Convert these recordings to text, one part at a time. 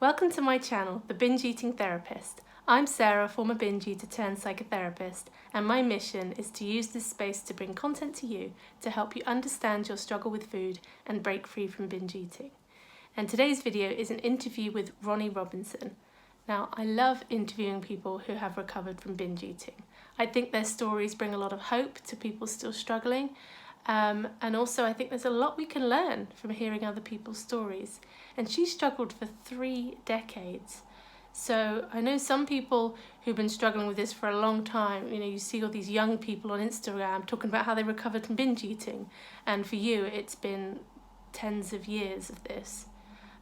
Welcome to my channel, The Binge Eating Therapist. I'm Sarah, former binge eater turned psychotherapist, and my mission is to use this space to bring content to you to help you understand your struggle with food and break free from binge eating. And today's video is an interview with Ronni Robinson. Now, I love interviewing people who have recovered from binge eating. I think their stories bring a lot of hope to people still struggling. And also I think there's a lot we can learn from hearing other people's stories. And she struggled for 3 decades. So I know some people who've been struggling with this for a long time. You know, you see all these young people on Instagram talking about how they recovered from binge eating. And for you, it's been tens of years of this.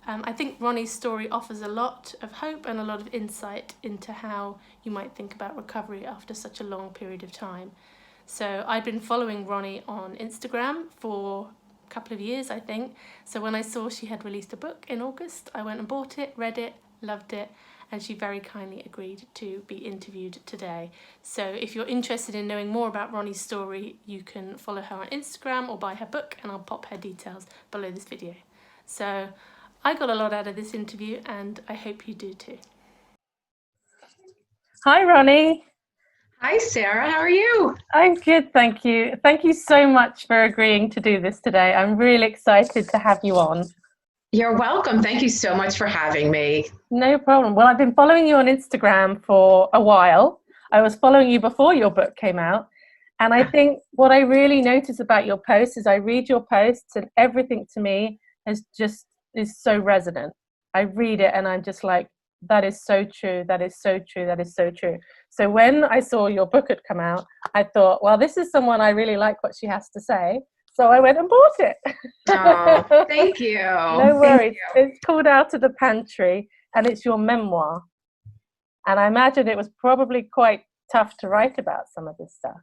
I think Ronni's story offers a lot of hope and a lot of insight into how you might think about recovery after such a long period of time. So I'd been following Ronni on Instagram for a couple of years, I think. So when I saw she had released a book in August, I went and bought it, read it, loved it, and she very kindly agreed to be interviewed today. So if you're interested in knowing more about Ronni's story, you can follow her on Instagram or buy her book, and I'll pop her details below this video. So I got a lot out of this interview, and I hope you do too. Hi, Ronni. Hi, Sarah. How are you? I'm good, thank you. Thank you so much for agreeing to do this today. I'm really excited to have you on. You're welcome. Thank you so much for having me. No problem. Well, I've been following you on Instagram for a while. I was following you before your book came out. And I think what I really notice about your posts is I read your posts and everything to me is so resonant. I read it and I'm just like, that is so true. That is so true. That is so true. So when I saw your book had come out, I thought, well, this is someone I really like what she has to say. So I went and bought it. Oh, thank you. No worries. It's called Out of the Pantry and it's your memoir. And I imagine it was probably quite tough to write about some of this stuff.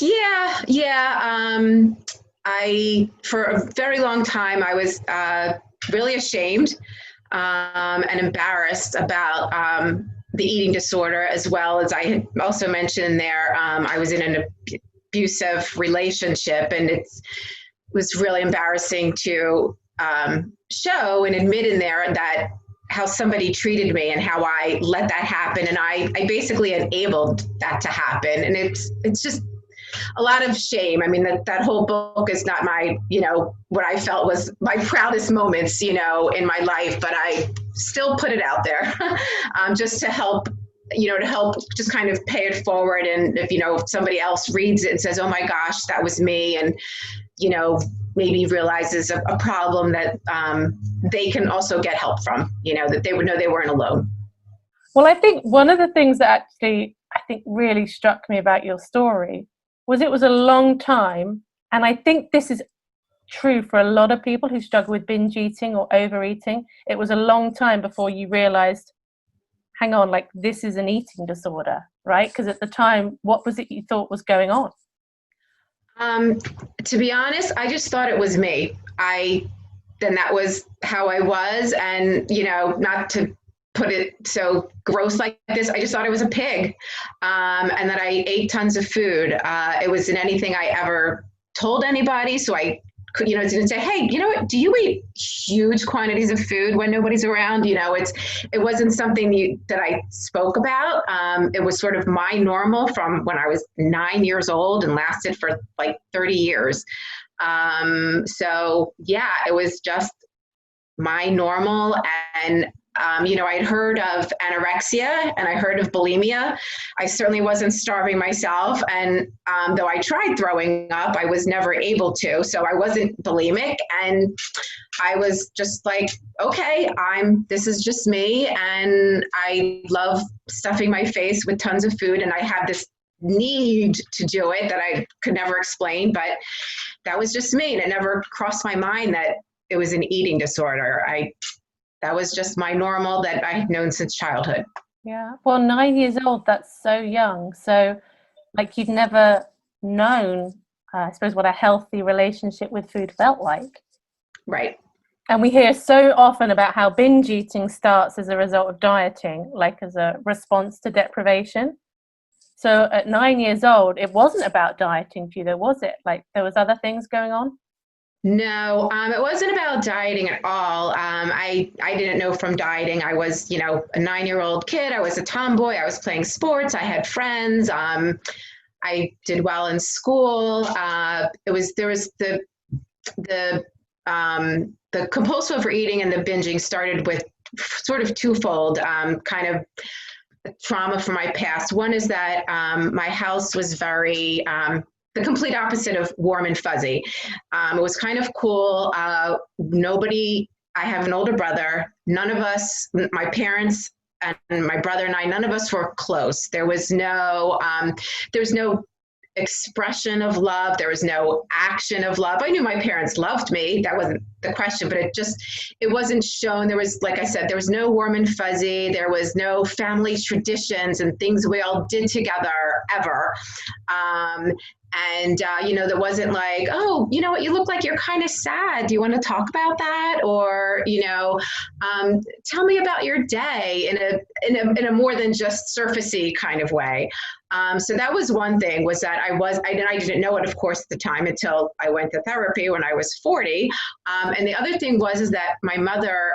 Yeah. For a very long time, I was really ashamed and embarrassed about the eating disorder, as well as I had also mentioned there, I was in an abusive relationship, and it was really embarrassing to show and admit in there that how somebody treated me and how I let that happen. And I basically enabled that to happen. And it's just a lot of shame. I mean, that whole book is not my, what I felt was my proudest moments, in my life, but I still put it out there just to help, just kind of pay it forward. And if somebody else reads it and says, oh my gosh, that was me. And, maybe realizes a problem that they can also get help from, that they would know they weren't alone. Well, I think one of the things that actually, I think really struck me about your story was it was a long time, and I think this is true for a lot of people who struggle with binge eating or overeating. It was a long time before you realized, hang on, like this is an eating disorder, right? Because at the time, what was it you thought was going on? To be honest, I just thought it was me. Then that was how I was, and not to put it so gross like this, I just thought I was a pig, and that I ate tons of food. It wasn't anything I ever told anybody, so I could, didn't say, hey, what, do you eat huge quantities of food when nobody's around? It wasn't something that I spoke about. It was sort of my normal from when I was 9 years old and lasted for like 30 years. So yeah, it was just my normal. And I'd heard of anorexia and I heard of bulimia. I certainly wasn't starving myself. And though I tried throwing up, I was never able to. So I wasn't bulimic. And I was just like, okay, this is just me. And I love stuffing my face with tons of food. And I had this need to do it that I could never explain, but that was just me. And it never crossed my mind that it was an eating disorder. That was just my normal that I had known since childhood. Yeah. Well, 9 years old, that's so young. So like you'd never known, I suppose, what a healthy relationship with food felt like. Right. And we hear so often about how binge eating starts as a result of dieting, like as a response to deprivation. So at 9 years old, it wasn't about dieting for you, though, was it? Like there was other things going on? No, it wasn't about dieting at all. I didn't know from dieting. I was, a 9-year-old kid. I was a tomboy. I was playing sports. I had friends. I did well in school. There was the compulsive overeating and the binging started with sort of twofold kind of trauma from my past. One is that my house was very the complete opposite of warm and fuzzy. It was kind of cool. I have an older brother. None of us, my parents and my brother and I, none of us were close. There was no expression of love. There was no action of love. I knew my parents loved me. That wasn't the question, but it wasn't shown. There was, like I said, there was no warm and fuzzy. There was no family traditions and things we all did together ever. There wasn't like, oh, you know what, you look like you're kind of sad. Do you want to talk about that? Or, tell me about your day in a more than just surfacey kind of way. So that was one thing, was that I didn't know it, of course, at the time until I went to therapy when I was 40. And the other thing is that my mother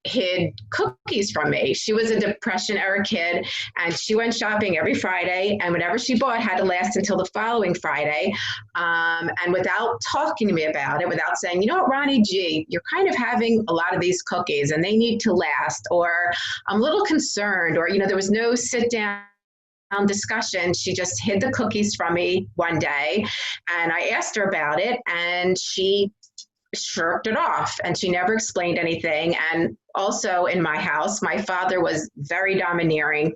hid cookies from me. She was a Depression era kid, and she went shopping every Friday, and whatever she bought had to last until the following Friday. And without talking to me about it, without saying, you know what, Ronni G, you're kind of having a lot of these cookies and they need to last, or I'm a little concerned, or, there was no sit down discussion. She just hid the cookies from me one day, and I asked her about it, and she shirked it off, and she never explained anything. And also in my house, my father was very domineering.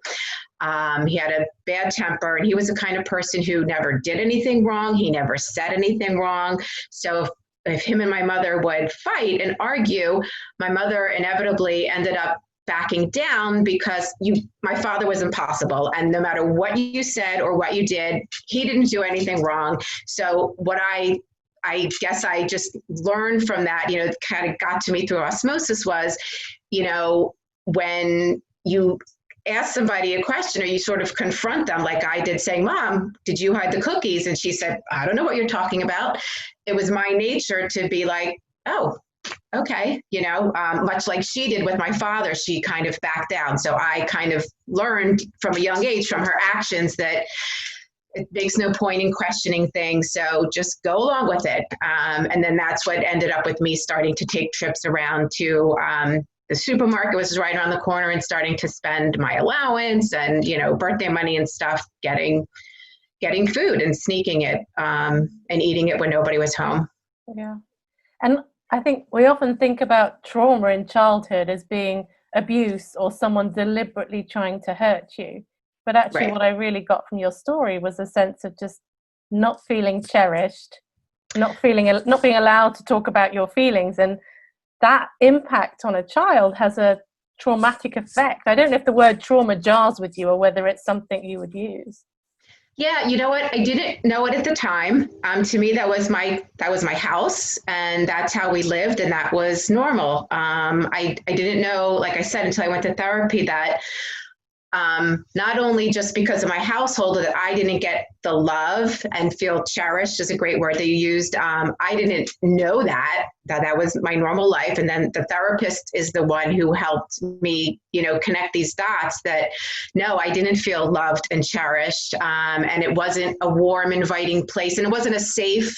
He had a bad temper, and he was the kind of person who never did anything wrong. He never said anything wrong. So if him and my mother would fight and argue, my mother inevitably ended up backing down, because my father was impossible. And no matter what you said or what you did, he didn't do anything wrong. So what I guess I just learned from that, kind of got to me through osmosis, was, when you ask somebody a question or you sort of confront them, like I did, saying, Mom, did you hide the cookies? And she said, I don't know what you're talking about. It was my nature to be like, oh, okay, much like she did with my father, she kind of backed down. So I kind of learned from a young age, from her actions, that it makes no point in questioning things. So just go along with it. And then that's what ended up with me starting to take trips around to the supermarket, was right around the corner, and starting to spend my allowance and, birthday money and stuff, getting food and sneaking it and eating it when nobody was home. Yeah. And I think we often think about trauma in childhood as being abuse or someone deliberately trying to hurt you. But actually, Right. What I really got from your story was a sense of just not feeling cherished, not being allowed to talk about your feelings. And that impact on a child has a traumatic effect. I don't know if the word trauma jars with you, or whether it's something you would use. Yeah, you know what? I didn't know it at the time. To me, that was my house, and that's how we lived, and that was normal. I didn't know, like I said, until I went to therapy, that not only just because of my household that I didn't get the love and feel cherished, is a great word that you used. I didn't know that was my normal life. And then the therapist is the one who helped me, connect these dots, that no, I didn't feel loved and cherished. And it wasn't a warm, inviting place. And it wasn't a safe,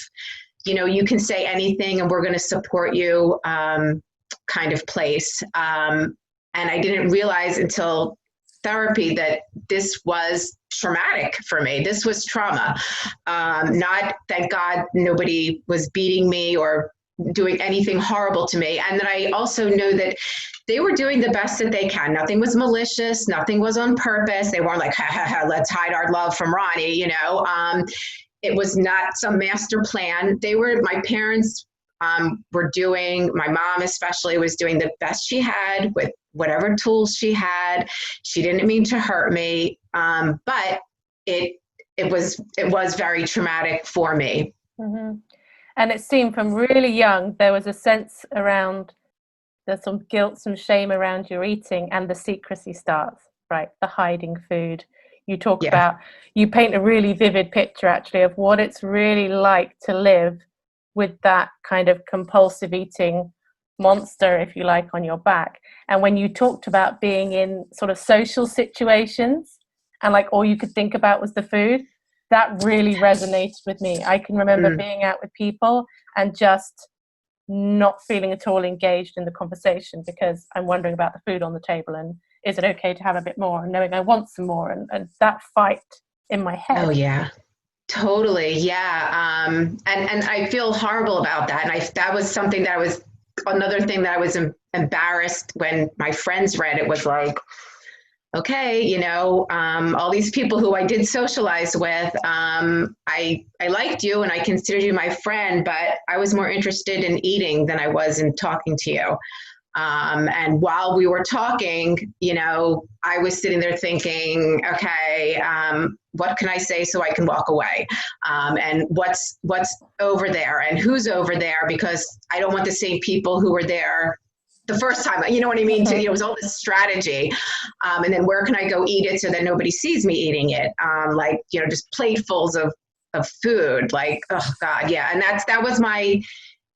you can say anything and we're going to support you kind of place. And I didn't realize until therapy that this was traumatic for me. This was trauma. Not, thank God, nobody was beating me or doing anything horrible to me. And then I also know that they were doing the best that they can. Nothing was malicious. Nothing was on purpose. They weren't like, ha, ha, ha, let's hide our love from Ronni, It was not some master plan. My parents were doing, my mom especially was doing the best she had with whatever tools she had. She didn't mean to hurt me, but it was very traumatic for me. Mm-hmm. And it seemed from really young, there was a sense around, there's some guilt, some shame around your eating, and the secrecy starts, right? The hiding food. You talk about, you paint a really vivid picture actually of what it's really like to live with that kind of compulsive eating monster, if you like, on your back. And when you talked about being in sort of social situations and like all you could think about was the food, that really resonated with me. I can remember being out with people and just not feeling at all engaged in the conversation because I'm wondering about the food on the table and is it okay to have a bit more, and knowing I want some more, and that fight in my head. Oh yeah, totally. Yeah. And I feel horrible about that. And that was something that was another thing that I was embarrassed when my friends read it, was like, okay, all these people who I did socialize with, I liked you and I considered you my friend, but I was more interested in eating than I was in talking to you. And while we were talking, I was sitting there thinking, okay, what can I say so I can walk away? And what's over there and who's over there? Because I don't want the same people who were there the first time, you know what I mean? It was all this strategy. And then where can I go eat it so that nobody sees me eating it? Just platefuls of food, like, oh God, yeah. And that was my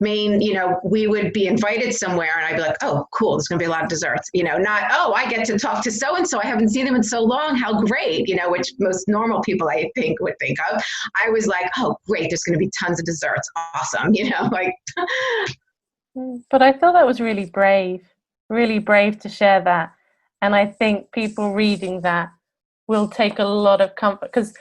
main, we would be invited somewhere and I'd be like, oh, cool, there's going to be a lot of desserts, not, oh, I get to talk to so-and-so. I haven't seen them in so long. How great, which most normal people I think would think of. I was like, oh, great, there's going to be tons of desserts. Awesome. Like. But I thought that was really brave to share that. And I think people reading that will take a lot of comfort, because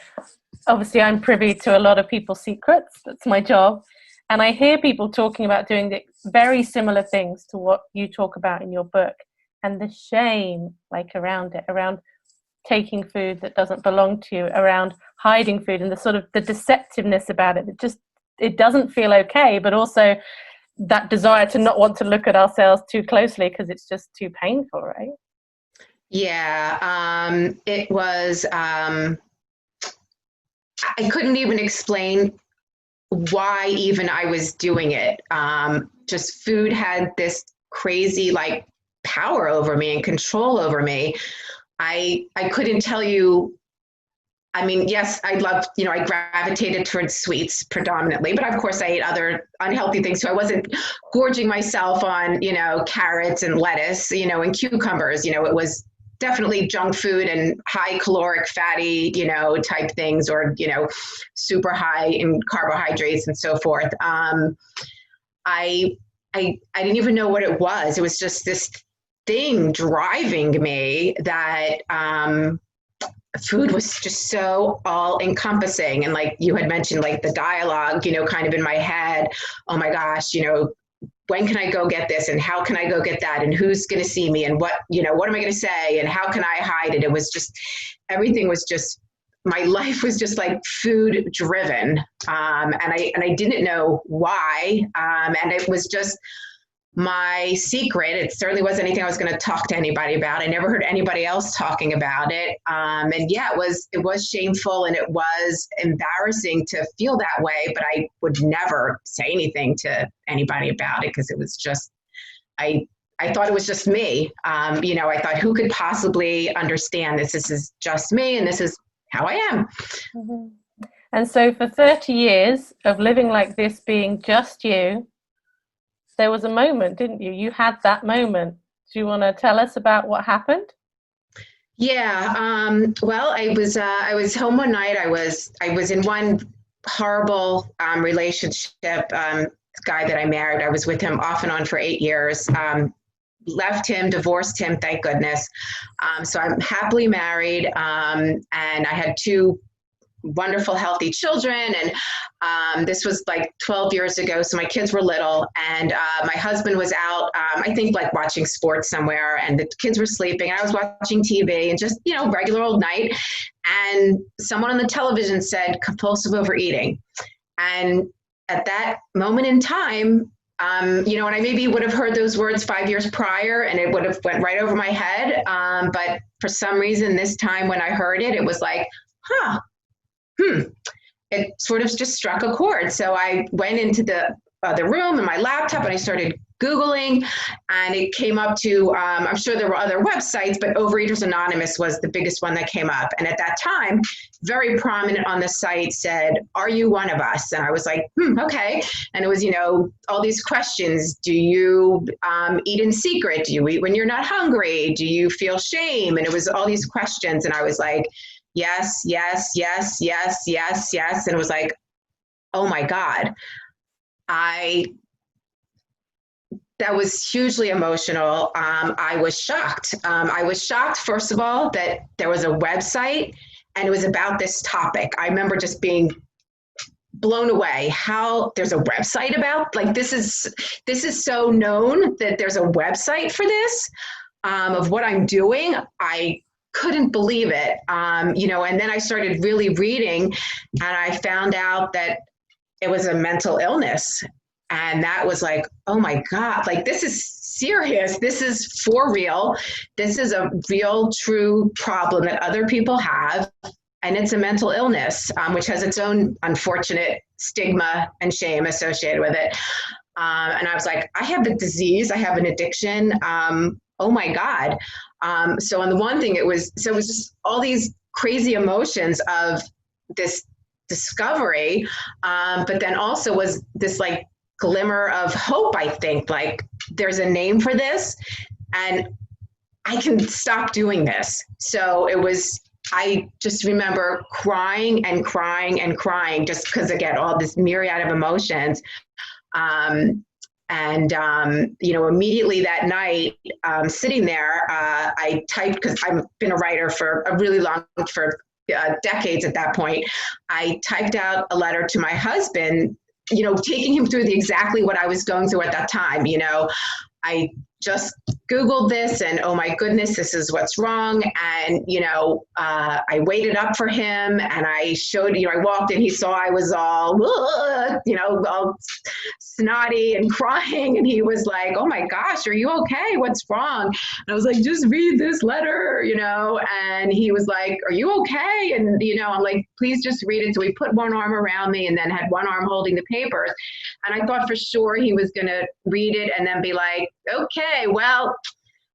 obviously I'm privy to a lot of people's secrets. That's my job. And I hear people talking about doing the very similar things to what you talk about in your book, and the shame like around it, around taking food that doesn't belong to you, around hiding food, and the sort of the deceptiveness about it. It doesn't feel okay, but also that desire to not want to look at ourselves too closely because it's just too painful, right? Yeah, it was, I couldn't even explain why even I was doing it. Just food had this crazy like power over me and control over me. I couldn't tell you. I mean, yes, I loved, I gravitated towards sweets predominantly, but of course I ate other unhealthy things. So I wasn't gorging myself on, carrots and lettuce, and cucumbers. It was definitely junk food and high caloric fatty, type things, or, super high in carbohydrates and so forth. I didn't even know what it was. It was just this thing driving me that, food was just so all encompassing. And like you had mentioned, like the dialogue, kind of in my head, oh my gosh, when can I go get this? And how can I go get that? And who's going to see me? And what am I going to say? And how can I hide it? It was just, everything was just, my life was just like food driven. And I didn't know why. And it was just my secret. It certainly wasn't anything I was going to talk to anybody about. I never heard anybody else talking about it. And yeah, it was shameful and it was embarrassing to feel that way, but I would never say anything to anybody about it because it was just, I thought it was just me. I thought, who could possibly understand this? This is just me and this is how I am. Mm-hmm. And so for 30 years of living like this, being just you, there was a moment, didn't you? You had that moment. Do you want to tell us about what happened? Yeah. Well, I was home one night. I was in one horrible relationship. Guy that I married, I was with him off and on for 8 years. Left him, divorced him, thank goodness. So I'm happily married, and I had 2 wonderful, healthy children. And this was like 12 years ago. So my kids were little and my husband was out, I think like watching sports somewhere, and the kids were sleeping. I was watching TV and just, regular old night. And someone on the television said compulsive overeating. And at that moment in time, and I maybe would have heard those words 5 years prior and it would have went right over my head. But for some reason, this time when I heard it, it was like, it sort of just struck a chord. So I went into the room and my laptop and I started Googling, and it came up to, I'm sure there were other websites, but Overeaters Anonymous was the biggest one that came up. And at that time, very prominent on the site said, "Are you one of us?" And I was like, okay. And it was, all these questions. Do you eat in secret? Do you eat when you're not hungry? Do you feel shame? And it was all these questions. And I was like, yes, yes, yes, yes, yes, yes. And it was like, oh my God. That was hugely emotional. I was shocked. I was shocked, first of all, that there was a website and it was about this topic. I remember just being blown away how there's a website about, like, this is so known that there's a website for this, of what I'm doing. I couldn't believe it. And then I started really reading, and I found out that it was a mental illness. And that was like, oh my God, like, this is serious. This is for real. This is a real, true problem that other people have. And it's a mental illness, which has its own unfortunate stigma and shame associated with it. And I was like, I have a disease. I have an addiction. Oh my God. So on the one thing, it was just all these crazy emotions of this discovery. But then also was this like glimmer of hope, I think, like, there's a name for this and I can stop doing this. So I just remember crying and crying and crying, just because, again, all this myriad of emotions. Immediately that night, sitting there, I typed, because I've been a writer for decades at that point. I typed out a letter to my husband, taking him through exactly what I was going through at that time. I just Googled this, and oh my goodness, this is what's wrong. And, I waited up for him, and I showed, I walked in, he saw I was all, all snotty and crying. And he was like, oh my gosh, are you okay? What's wrong? And I was like, just read this letter, and he was like, are you okay? And, I'm like, please just read it. So he put one arm around me and then had one arm holding the papers. And I thought for sure he was going to read it and then be like, okay, well,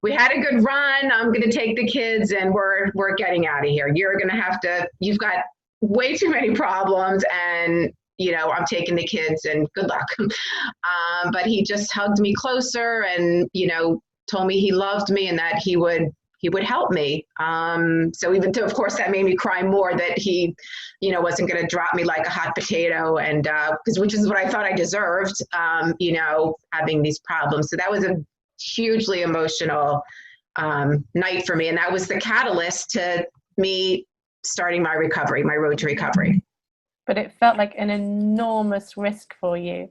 we had a good run. I'm going to take the kids and we're getting out of here. You've got way too many problems, and, I'm taking the kids and good luck. But he just hugged me closer and, told me he loved me and that he would help me. So even though, of course, that made me cry more, that he, wasn't going to drop me like a hot potato, and which is what I thought I deserved, having these problems. So that was a hugely emotional night for me. And that was the catalyst to me starting my road to recovery. But it felt like an enormous risk for you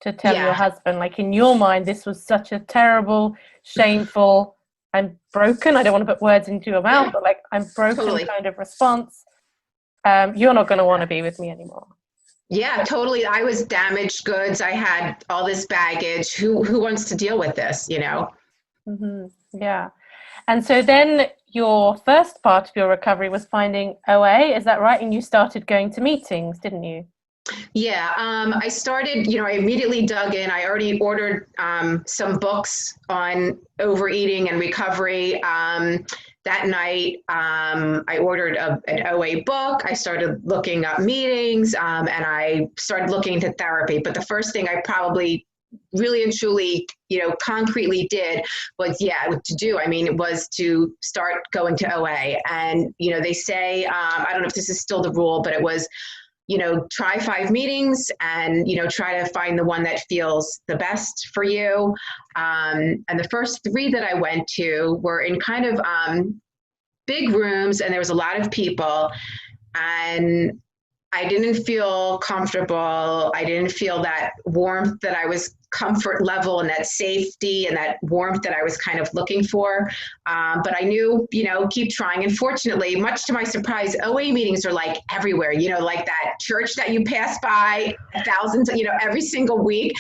to tell your husband, like, in your mind, this was such a terrible, shameful, I'm broken. I don't want to put words into your mouth, but like, I'm broken totally. Kind of response. You're not going to want to be with me anymore. Yeah, totally. I was damaged goods. I had all this baggage. Who wants to deal with this, Mm-hmm. Yeah. And so then your first part of your recovery was finding OA. Is that right? And you started going to meetings, didn't you? Yeah, I started, I immediately dug in. I already ordered some books on overeating and recovery. That night, I ordered an OA book. I started looking up meetings, and I started looking into therapy. But the first thing I probably really and truly, concretely did was, it was to start going to OA. And, they say, I don't know if this is still the rule, but it was, try 5 meetings and, try to find the one that feels the best for you. And the first 3 that I went to were in kind of big rooms, and there was a lot of people, and I didn't feel comfortable. I didn't feel that warmth that I was comfort level, and that safety and that warmth that I was kind of looking for. But I knew, keep trying. And fortunately, much to my surprise, OA meetings are like everywhere, like that church that you pass by thousands, every single week.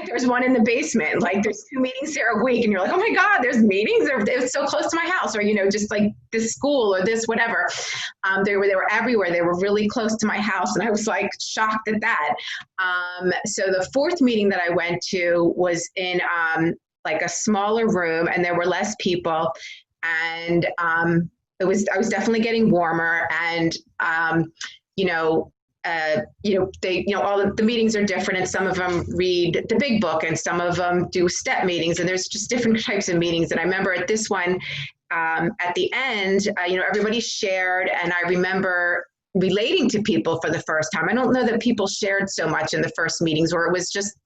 there's one in the basement. Like there's 2 meetings here a week, and you're like, oh my God, there's meetings. It's so close to my house, or just like this school or this whatever. They were everywhere. They were really close to my house, and I was like shocked at that. So the 4th meeting that I went to was in like a smaller room, and there were less people, and I was definitely getting warmer, and all the meetings are different, and some of them read the big book, and some of them do step meetings, and there's just different types of meetings. And I remember at this one, at the end, everybody shared, and I remember relating to people for the first time. I don't know that people shared so much in the first meetings, or it was just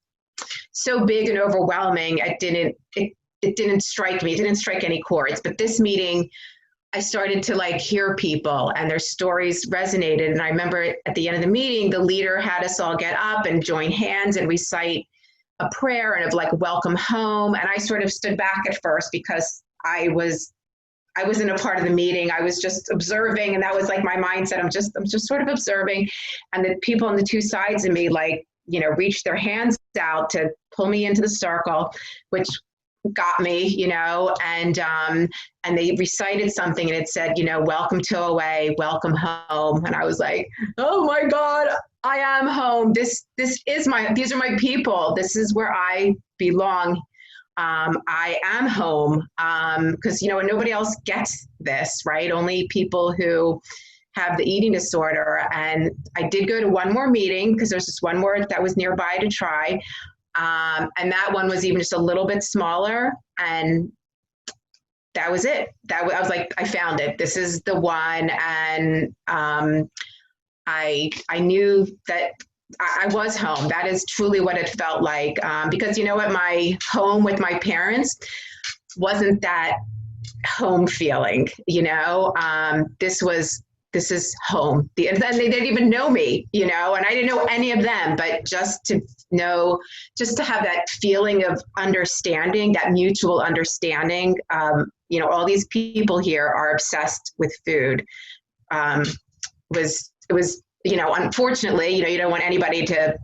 so big and overwhelming. It didn't strike me. It didn't strike any chords. But this meeting, I started to like hear people, and their stories resonated. And I remember at the end of the meeting, the leader had us all get up and join hands and recite a prayer and of like welcome home. And I sort of stood back at first because I wasn't a part of the meeting. I was just observing, and that was like my mindset. I'm just sort of observing. And the people on the 2 sides of me, like, reached their hands out to pull me into the circle, which got me, and they recited something, and it said, welcome to OA, welcome home. And I was like, oh my God, I am home. These are my people. This is where I belong. I am home. Because, nobody else gets this, right? Only people who have the eating disorder. And I did go to one more meeting because there's just one more that was nearby to try. And that one was even just a little bit smaller, and that was it. I was like, I found it. This is the one. And I knew that I was home. That is truly what it felt like. Because my home with my parents wasn't that home feeling, this is home. And then they didn't even know me, and I didn't know any of them, but just to have that feeling of understanding, that mutual understanding, all these people here are obsessed with food. It was, unfortunately, I didn't want anybody to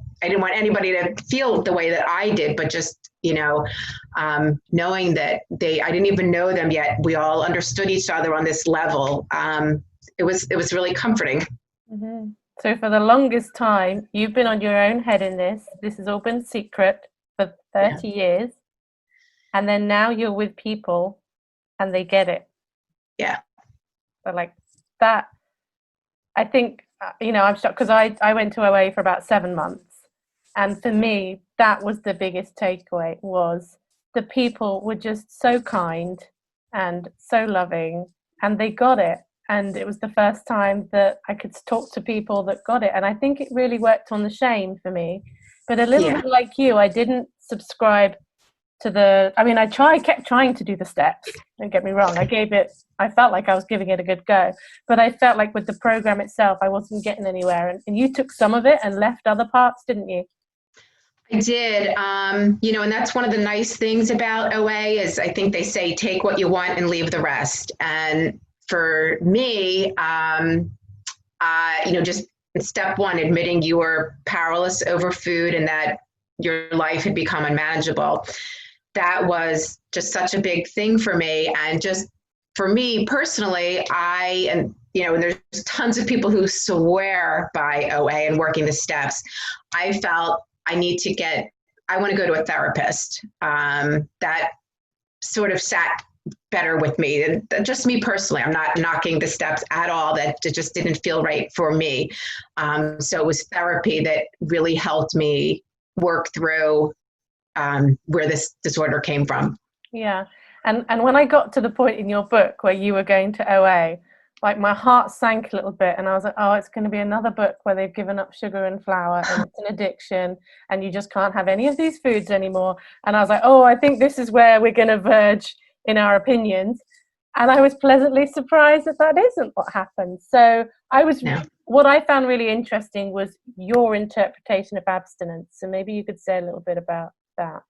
feel the way that I did, but just, knowing that I didn't even know them yet. We all understood each other on this level. It was really comforting. Mm-hmm. So for the longest time, you've been on your own head in this. This has all been secret for 30 years. And then now you're with people and they get it. Yeah. But like that, I think, I'm shocked because I went to OA for about 7 months. And for me, that was the biggest takeaway, was the people were just so kind and so loving, and they got it. And it was the first time that I could talk to people that got it. And I think it really worked on the shame for me. But a little bit like you, I didn't subscribe to I kept trying to do the steps. Don't get me wrong. I felt like I was giving it a good go. But I felt like with the program itself, I wasn't getting anywhere. And you took some of it and left other parts, didn't you? I did. And that's one of the nice things about OA is I think they say, take what you want and leave the rest. And for me, just step one, admitting you were powerless over food and that your life had become unmanageable. That was just such a big thing for me. And just for me personally, and there's tons of people who swear by OA and working the steps. I felt I want to go to a therapist. That sort of sat better with me. And just me personally, I'm not knocking the steps at all. That it just didn't feel right for me. So it was therapy that really helped me work through where this disorder came from. Yeah. And when I got to the point in your book where you were going to OA, like my heart sank a little bit, and I was like, oh, it's going to be another book where they've given up sugar and flour and it's an addiction and you just can't have any of these foods anymore. And I was like, oh, I think this is where we're going to verge in our opinions. And I was pleasantly surprised that isn't what happened. So what I found really interesting was your interpretation of abstinence. So maybe you could say a little bit about that.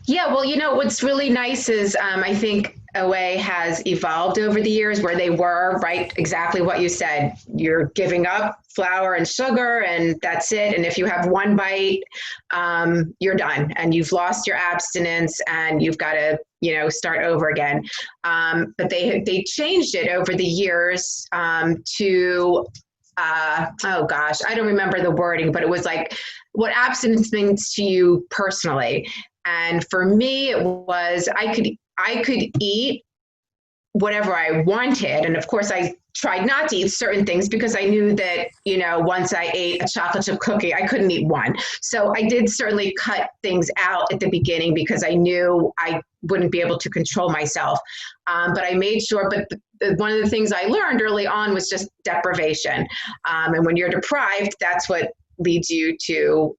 Yeah, well, what's really nice is I think OA has evolved over the years, where they were, right, exactly what you said. You're giving up flour and sugar and that's it. And if you have one bite, you're done and you've lost your abstinence and you've got to, start over again. But they changed it over the years to, oh gosh, I don't remember the wording, but it was like what abstinence means to you personally. And for me, it was, I could eat whatever I wanted. And of course, I tried not to eat certain things because I knew that, once I ate a chocolate chip cookie, I couldn't eat one. So I did certainly cut things out at the beginning because I knew I wouldn't be able to control myself. But I made sure, but one of the things I learned early on was just deprivation. And when you're deprived, that's what leads you to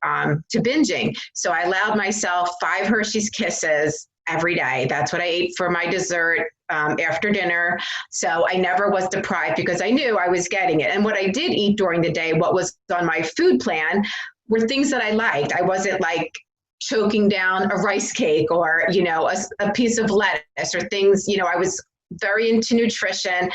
binging. So I allowed myself 5 Hershey's Kisses every day. That's what I ate for my dessert after dinner. So I never was deprived because I knew I was getting it. And what I did eat during the day, what was on my food plan, were things that I liked. I wasn't like choking down a rice cake or, a piece of lettuce or things, I was very into nutrition.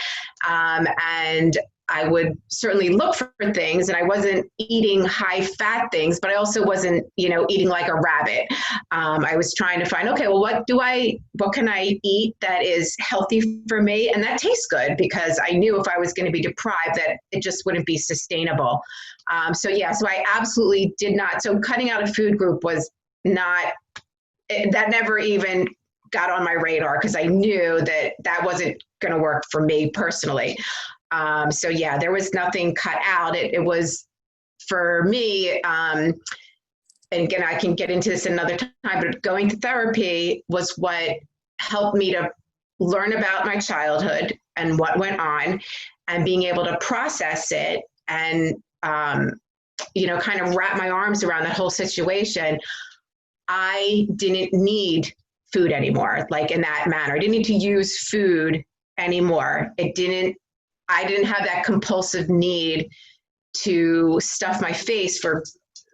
And I would certainly look for things, and I wasn't eating high fat things, but I also wasn't, eating like a rabbit. I was trying to find, okay, well, what can I eat that is healthy for me? And that tastes good, because I knew if I was going to be deprived that it just wouldn't be sustainable. So I absolutely did not. So cutting out a food group was not, that never even got on my radar, because I knew that wasn't going to work for me personally. There was nothing cut out. It was for me, and again, I can get into this another time, but going to therapy was what helped me to learn about my childhood and what went on, and being able to process it and, kind of wrap my arms around that whole situation. I didn't need food anymore, like in that manner. I didn't need to use food anymore. I didn't have that compulsive need to stuff my face for,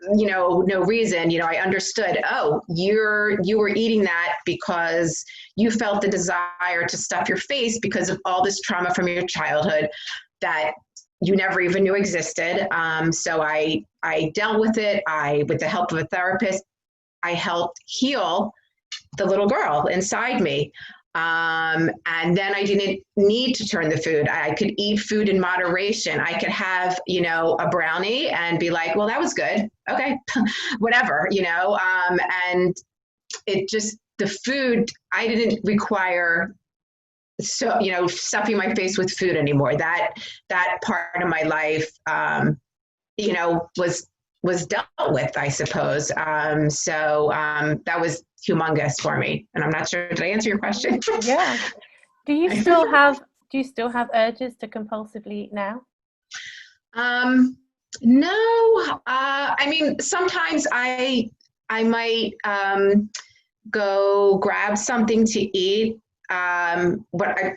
no reason. I understood, you were eating that because you felt the desire to stuff your face because of all this trauma from your childhood that you never even knew existed. So I dealt with it. With the help of a therapist, I helped heal the little girl inside me. And then I didn't need to turn the food. I could eat food in moderation. I could have, a brownie and be like, well, that was good. Okay, whatever, and it just, the food, I didn't require, stuffing my face with food anymore. That part of my life, was dealt with, I suppose. That was humongous for me. And I'm not sure, did I answer your question? Yeah. Do you still have urges to compulsively eat now? No. I mean, sometimes I might go grab something to eat. But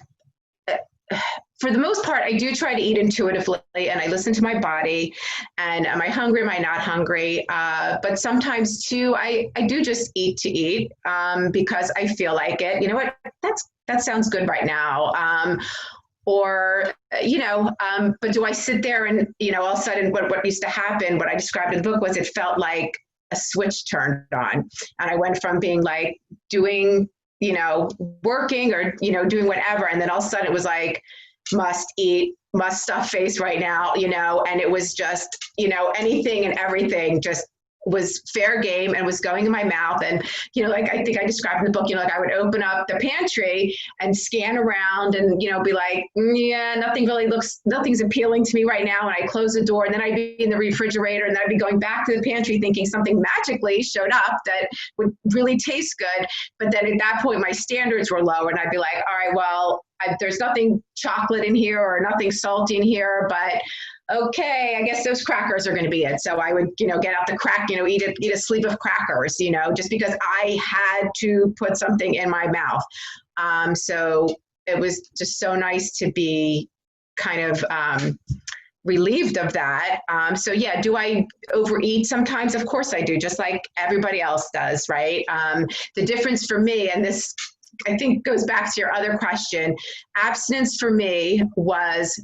for the most part, I do try to eat intuitively, and I listen to my body, and am I hungry? Am I not hungry? But sometimes too, I do just eat to eat, because I feel like it. You know what? That sounds good right now. But do I sit there and, all of a sudden what used to happen, what I described in the book was, it felt like a switch turned on, and I went from being like doing, working or, doing whatever. And then all of a sudden it was like, must eat, must stuff face right now, and it was just, anything and everything just was fair game and was going in my mouth. And, like I think I described in the book, like I would open up the pantry and scan around and, be like, nothing's appealing to me right now. And I close the door, and then I'd be in the refrigerator, and then I'd be going back to the pantry thinking something magically showed up that would really taste good. But then at that point, my standards were low, and I'd be like, all right, well, there's nothing chocolate in here or nothing salty in here, but okay, I guess those crackers are going to be it. So I would, get out the crack, eat a sleeve of crackers, just because I had to put something in my mouth. So it was just so nice to be kind of relieved of that. Do I overeat sometimes? Of course I do, just like everybody else does, right? The difference for me, and this I think goes back to your other question. Abstinence for me was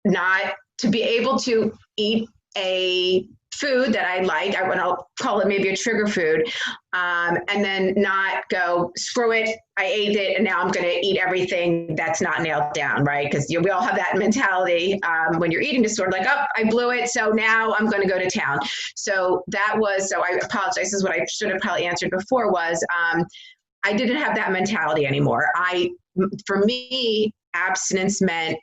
not to be able to eat a food that I like, I'll call it maybe a trigger food, and then not go, screw it, I ate it, and now I'm going to eat everything that's not nailed down, right? Because we all have that mentality when you're eating disorder, like, oh, I blew it, so now I'm going to go to town. So I apologize. This is what I should have probably answered before was, I didn't have that mentality anymore. For me, abstinence meant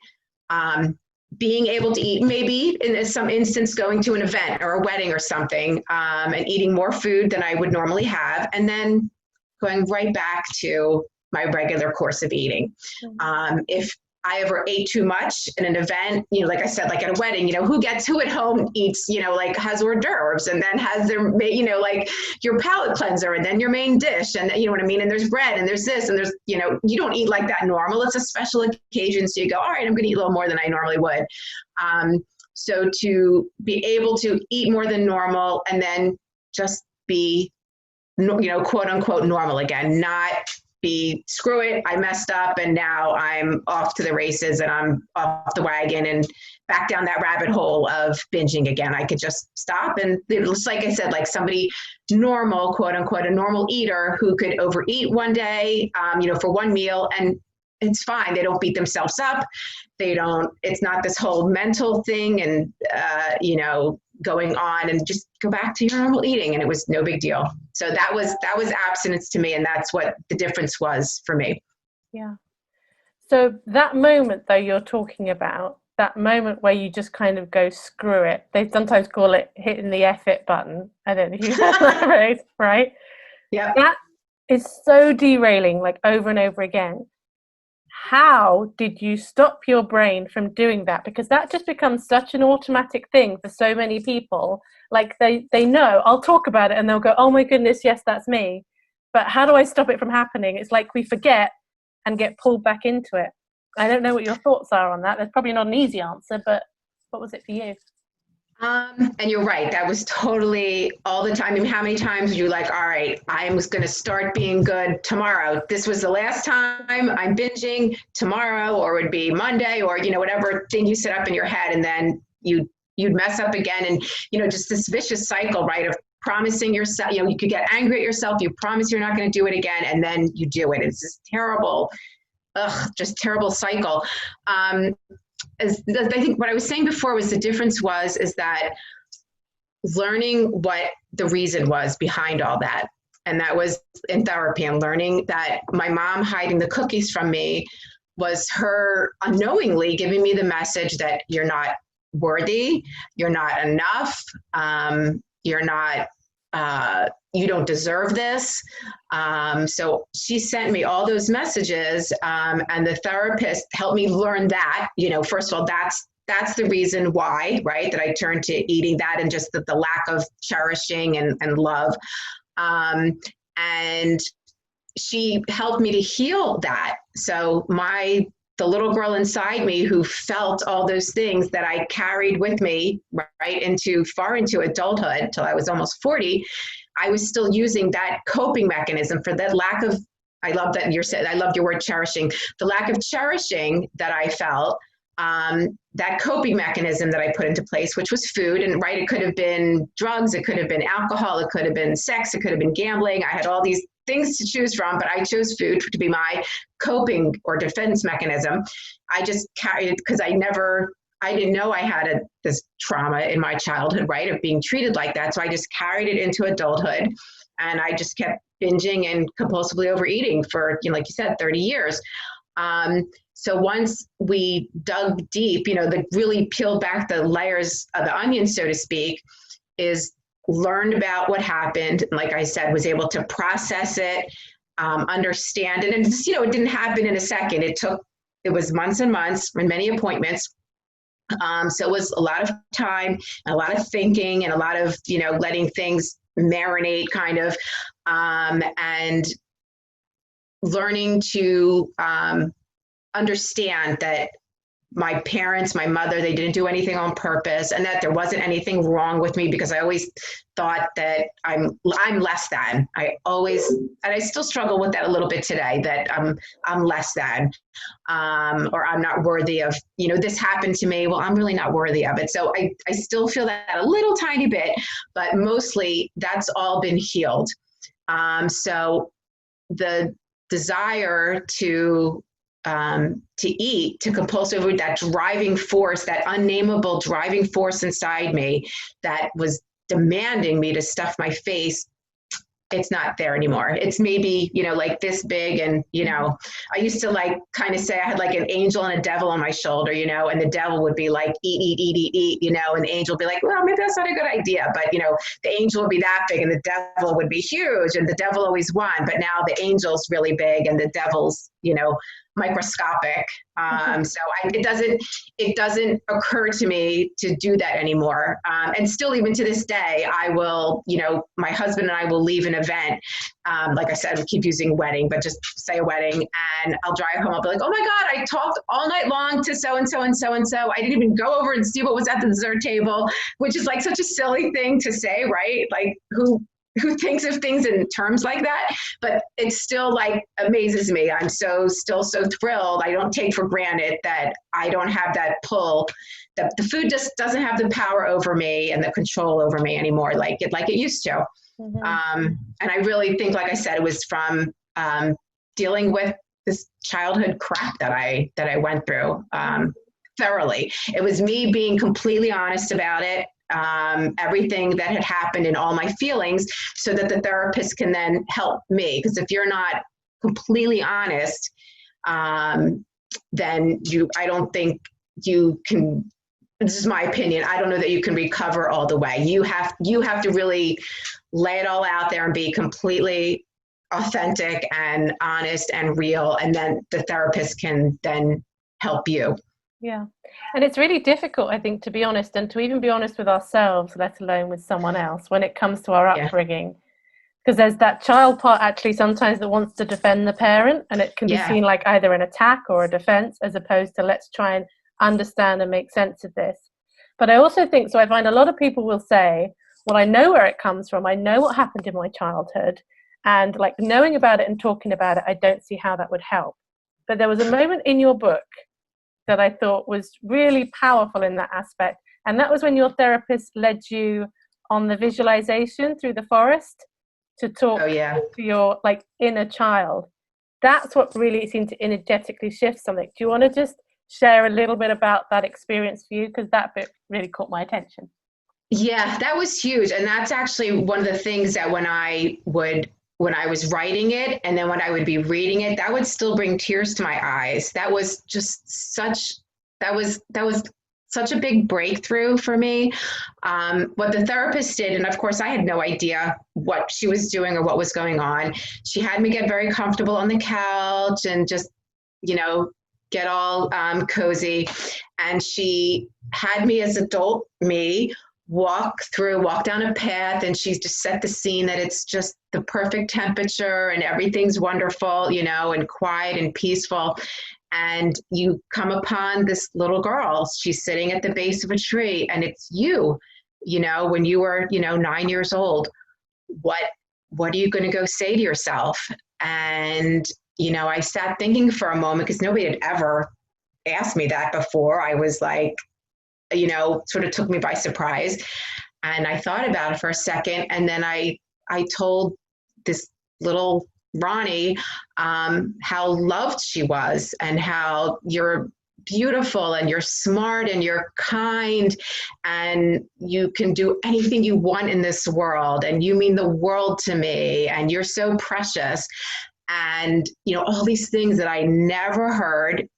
being able to eat, maybe in some instance going to an event or a wedding or something, and eating more food than I would normally have, and then going right back to my regular course of eating. If I ever ate too much in an event, like I said, like at a wedding, who at home eats, like has hors d'oeuvres and then has their, like your palate cleanser and then your main dish, and you know what I mean? And there's bread and there's this and there's, you don't eat like that normal. It's a special occasion. So you go, all right, I'm going to eat a little more than I normally would. So to be able to eat more than normal and then just be, quote unquote normal again, not be, screw it, I messed up and now I'm off to the races and I'm off the wagon and back down that rabbit hole of binging again. I could just stop, and it was, like I said, like somebody normal, quote unquote, a normal eater who could overeat one day, for one meal, and it's fine. They don't beat themselves up. It's not this whole mental thing and, going on, and just go back to your normal eating. And it was no big deal. So that was abstinence to me. And that's what the difference was for me. Yeah. So that moment though, you're talking about, that moment where you just kind of go, screw it. They sometimes call it hitting the F it button. I don't know if you heard that phrase, right? Yeah. That is so derailing, like over and over again. How did you stop your brain from doing that? Because that just becomes such an automatic thing for so many people. Like they know, I'll talk about it and they'll go, oh my goodness, yes, that's me. But how do I stop it from happening? It's like we forget and get pulled back into it. I don't know what your thoughts are on that. There's probably not an easy answer, but what was it for you? And you're right. That was totally all the time. I mean, how many times were you like, all right, I'm going to start being good tomorrow. This was the last time I'm binging tomorrow, or it would be Monday, or, whatever thing you set up in your head. And then you'd mess up again. And, just this vicious cycle, right, of promising yourself, you could get angry at yourself. You promise you're not going to do it again. And then you do it. It's this terrible, just terrible cycle. I think what I was saying before was the difference is that learning what the reason was behind all that. And that was in therapy, and learning that my mom hiding the cookies from me was her unknowingly giving me the message that you're not worthy, you're not enough, you're not, you don't deserve this. So she sent me all those messages, and the therapist helped me learn that, first of all, that's the reason why, right, that I turned to eating, that and just the lack of cherishing and love. And she helped me to heal that. So the little girl inside me who felt all those things that I carried with me, right, far into adulthood till I was almost 40, I was still using that coping mechanism for that lack of, I love that I loved your word cherishing, the lack of cherishing that I felt, that coping mechanism that I put into place, which was food. And right, it could have been drugs, it could have been alcohol, it could have been sex, it could have been gambling. I had all these things to choose from, but I chose food to be my coping or defense mechanism. I just carried it because I didn't know I had this trauma in my childhood, right, of being treated like that. So I just carried it into adulthood, and I just kept binging and compulsively overeating for, like you said, 30 years. So once we dug deep, really peeled back the layers of the onion, so to speak, is learned about what happened. And like I said, was able to process it, understand it. And just, it didn't happen in a second. It was months and months and many appointments. So it was a lot of time, and a lot of thinking, and a lot of, letting things marinate kind of, and learning to understand that my parents, my mother, they didn't do anything on purpose, and that there wasn't anything wrong with me, because I always thought that I'm less than. And I still struggle with that a little bit today, that I'm less than, or I'm not worthy of, this happened to me. Well, I'm really not worthy of it. So I still feel that a little tiny bit, but mostly that's all been healed. So the desire to eat, to compulsive food, that driving force, that unnameable driving force inside me that was demanding me to stuff my face, it's not there anymore. It's maybe, like this big. And, I used to kind of say I had like an angel and a devil on my shoulder, and the devil would be like, eat, and the angel would be like, well, maybe that's not a good idea. But, the angel would be that big and the devil would be huge, and the devil always won. But now the angel's really big and the devil's, microscopic. So it doesn't occur to me to do that anymore. And still, even to this day, I will, my husband and I will leave an event. Like I said, we keep using wedding, but just say a wedding, and I'll drive home. I'll be like, oh my God, I talked all night long to so-and-so and so-and-so. I didn't even go over and see what was at the dessert table, which is like such a silly thing to say, right? Like who thinks of things in terms like that? But it still like amazes me. I'm still so thrilled. I don't take for granted that I don't have that pull, that the food just doesn't have the power over me and the control over me anymore like it used to. Mm-hmm. And I really think, like I said, it was from dealing with this childhood crap that I went through thoroughly. It was me being completely honest about it. Everything that had happened and all my feelings, so that the therapist can then help me. Because if you're not completely honest, then I don't think you can, this is my opinion, I don't know that you can recover all the way. You have to really lay it all out there and be completely authentic and honest and real, and then the therapist can then help you. Yeah. And it's really difficult, I think, to be honest, and to even be honest with ourselves, let alone with someone else, when it comes to our upbringing. Because there's that child part actually sometimes that wants to defend the parent, and it can be seen like either an attack or a defense, as opposed to let's try and understand and make sense of this. But I also think, so I find a lot of people will say, well, I know where it comes from. I know what happened in my childhood, and like knowing about it and talking about it, I don't see how that would help. But there was a moment in your book that I thought was really powerful in that aspect. And that was when your therapist led you on the visualization through the forest to talk to your like inner child. That's what really seemed to energetically shift something. Do you want to just share a little bit about that experience for you? Because that bit really caught my attention. Yeah, that was huge. And that's actually one of the things that when I was writing it, and then when I would be reading it, that would still bring tears to my eyes. That was just that was such a big breakthrough for me. What the therapist did, and of course I had no idea what she was doing or what was going on. She had me get very comfortable on the couch and just, get all cozy. And she had me as adult me walk down a path, and she's just set the scene that it's just the perfect temperature and everything's wonderful, and quiet and peaceful. And you come upon this little girl. She's sitting at the base of a tree, and it's you, when you were, 9 years old. What are you going to go say to yourself? And, I sat thinking for a moment, because nobody had ever asked me that before. I was like, sort of took me by surprise. And I thought about it for a second. And then I told this little Ronni how loved she was, and how you're beautiful and you're smart and you're kind and you can do anything you want in this world. And you mean the world to me, and you're so precious. And, all these things that I never heard,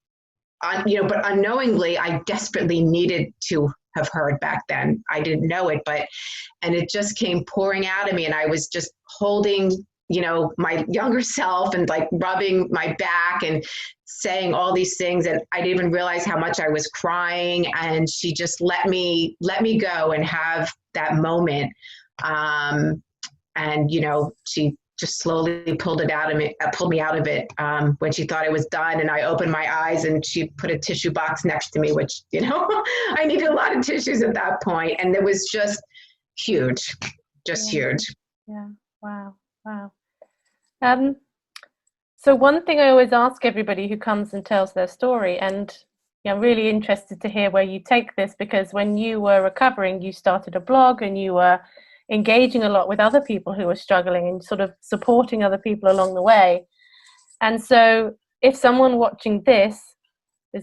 but unknowingly, I desperately needed to have heard back then. I didn't know it, and it just came pouring out of me. And I was just holding, my younger self and like rubbing my back and saying all these things. And I didn't even realize how much I was crying. And she just let me go and have that moment. And, she just slowly pulled me out of it when she thought I was done. And I opened my eyes and she put a tissue box next to me, which, I needed a lot of tissues at that point. And it was just huge, huge. Yeah. Wow. So one thing I always ask everybody who comes and tells their story, and I'm really interested to hear where you take this, because when you were recovering, you started a blog and you were engaging a lot with other people who were struggling and sort of supporting other people along the way. And so if someone watching this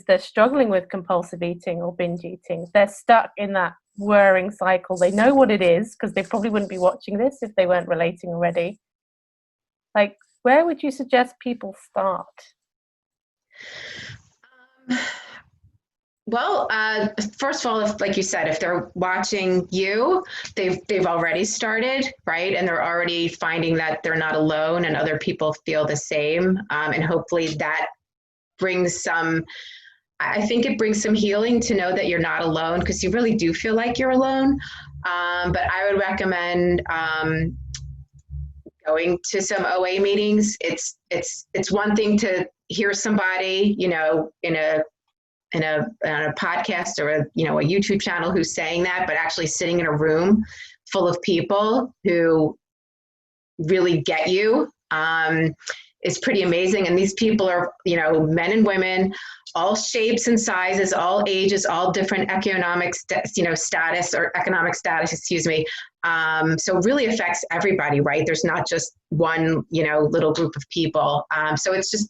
they're struggling with compulsive eating or binge eating, they're stuck in that whirring cycle. They know what it is because they probably wouldn't be watching this if they weren't relating already. Like, where would you suggest people start? Well, first of all, if, like you said, if they're watching you, they've already started, right? And they're already finding that they're not alone and other people feel the same. And hopefully that brings I think it brings some healing to know that you're not alone, because you really do feel like you're alone. But I would recommend going to some OA meetings. It's one thing to hear somebody, in a podcast or a YouTube channel who's saying that, but actually sitting in a room full of people who really get you is pretty amazing. And these people are, men and women, all shapes and sizes, all ages, all different economic status, excuse me. So it really affects everybody, right? There's not just one, little group of people. So it's just,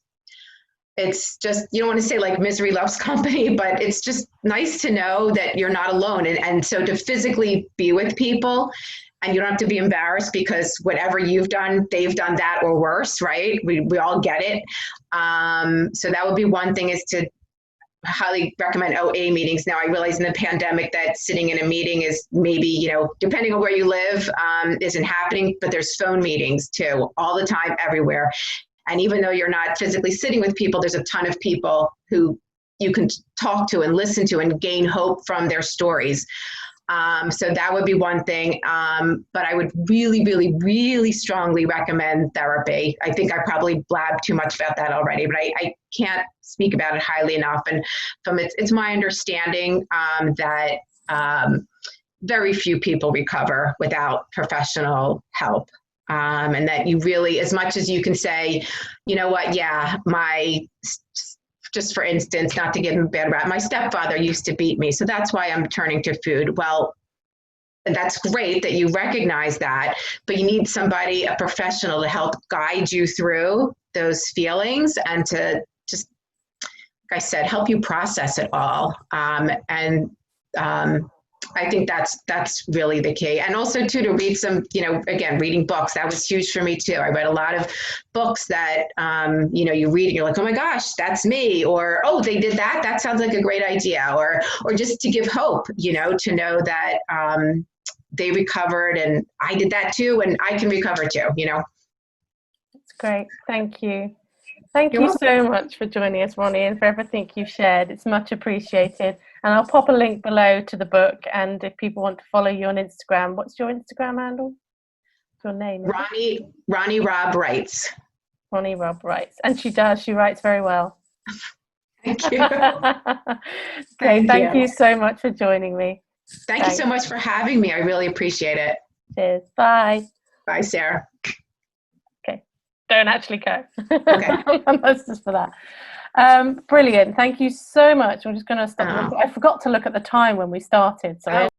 you don't want to say like misery loves company, but it's just nice to know that you're not alone. And so to physically be with people, and you don't have to be embarrassed because whatever you've done, they've done that or worse, right? We all get it. So that would be one thing, is to highly recommend OA meetings. Now, I realize in the pandemic that sitting in a meeting is maybe, depending on where you live, isn't happening, but there's phone meetings too, all the time, everywhere. And even though you're not physically sitting with people, there's a ton of people who you can talk to and listen to and gain hope from their stories. So that would be one thing. But I would really, really, really strongly recommend therapy. I think I probably blabbed too much about that already, but I can't speak about it highly enough. And it's my understanding that very few people recover without professional help. And that you really, as much as you can say, just for instance, not to give him a bad rap, my stepfather used to beat me, so that's why I'm turning to food. Well, that's great that you recognize that, but you need somebody, a professional, to help guide you through those feelings and to just, like I said, help you process it all. I think that's really the key. And also too, to read some, again, reading books, that was huge for me too. I read a lot of books that, you read and you're like, oh my gosh, that's me. Or, oh, they did that. That sounds like a great idea. Or just to give hope, to know that they recovered and I did that too. And I can recover too, That's great. Thank you. Thank you so much for joining us, Ronni, and for everything you've shared. It's much appreciated. And I'll pop a link below to the book. And if people want to follow you on Instagram, what's your Instagram handle? Your name? Ronni Rob Writes. Ronni Rob Writes. And she does. She writes very well. Thank you. Okay, thank you so much for joining me. Thank you so much for having me. I really appreciate it. Cheers. Bye. Bye, Sarah. Don't actually go. Okay. That's just for that. Brilliant. Thank you so much. I'm just going to stop. I forgot to look at the time when we started. So